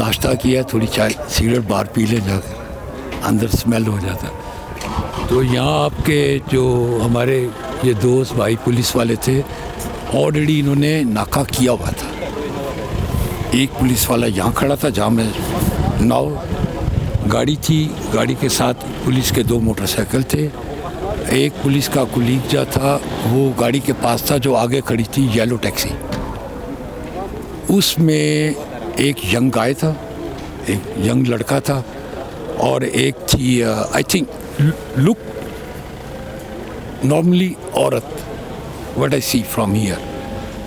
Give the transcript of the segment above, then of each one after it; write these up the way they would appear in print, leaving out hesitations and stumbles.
नाश्ता किया, थोड़ी चाय सिगरेट बाहर पी ले जाकर, अंदर स्मेल हो जाता। तो यहाँ आपके जो हमारे ये दोस्त भाई पुलिस वाले थे, ऑलरेडी इन्होंने नाका किया हुआ था। एक पुलिस वाला यहाँ खड़ा था जहाँ मैं नाव गाड़ी थी, गाड़ी के साथ पुलिस के 2 मोटरसाइकिल थे। एक पुलिस का कुलीग जो था वो गाड़ी के पास था, जो आगे खड़ी थी येलो टैक्सी। उसमें एक यंग गाय था, एक यंग लड़का था, और एक थी आई थिंक लुक नॉर्मली औरत, what I see from here.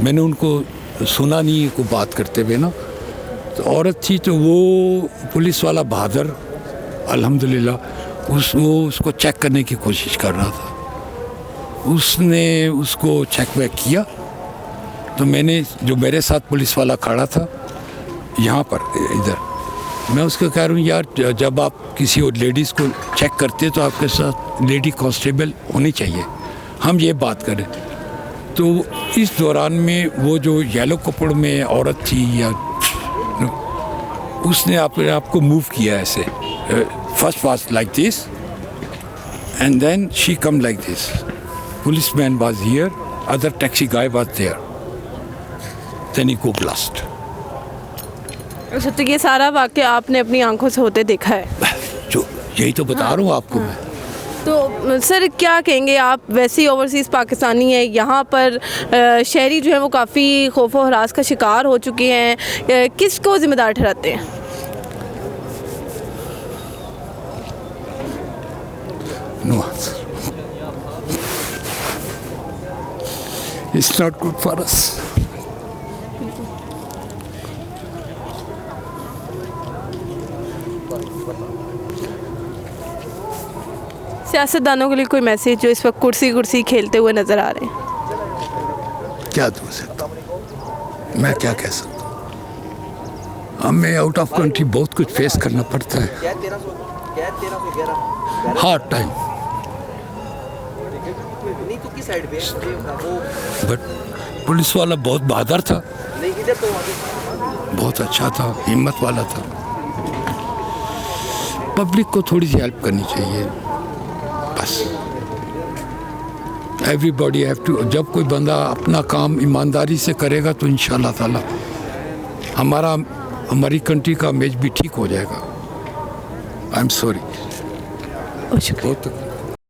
मैंने उनको सुना नहीं को बात करते हुए ना, तो औरत थी। तो वो पुलिस वाला बहादुर अल्हम्दुलिल्लाह वो उसको चेक करने की कोशिश कर रहा था। उसने उसको चेक बैक किया। तो मैंने, जो मेरे साथ पुलिस वाला खड़ा था यहाँ पर इधर, मैं उसको कह रहा हूँ यार, जब आप किसी और लेडीज़ को चेक करते तो आपके साथ लेडी कांस्टेबल होनी चाहिए, हम ये बात करें। तो इस दौरान में वो जो येलो कपड़ों में औरत थी, या उसने अपने आप को मूव किया ऐसे, first was like this and then she come like this. Policeman was here, other taxi guy was there, then he go blast. अच्छा, तो ये सारा वाक़या आपने अपनी आंखों से होते देखा है? जो यही तो बता रहा हूँ आपको मैं। तो सर क्या कहेंगे आप, वैसे ही ओवरसीज़ पाकिस्तानी है, यहाँ पर शहरी जो है वो काफ़ी खौफ व हरास का शिकार हो चुके हैं, किसको ज़िम्मेदार ठहराते हैं? No answer. It's not good for us. सियासतदानों के लिए कोई मैसेज जो इस वक्त कुर्सी खेलते हुए नज़र आ रहे हैं? क्या दो सकता हूँ मैं, क्या कह सकता हूँ। हमें आउट ऑफ कंट्री बहुत कुछ फेस करना पड़ता है, हार्ड टाइम। बट पुलिस वाला बहुत बहादुर था, बहुत अच्छा था, हिम्मत वाला था। पब्लिक को थोड़ी सी हेल्प करनी चाहिए बस। एवरीबॉडी हैव टू, जब कोई बंदा अपना काम ईमानदारी से करेगा तो इंशाल्लाह ताला हमारी कंट्री का इमेज भी ठीक हो जाएगा। आई एम सॉरी, बहुत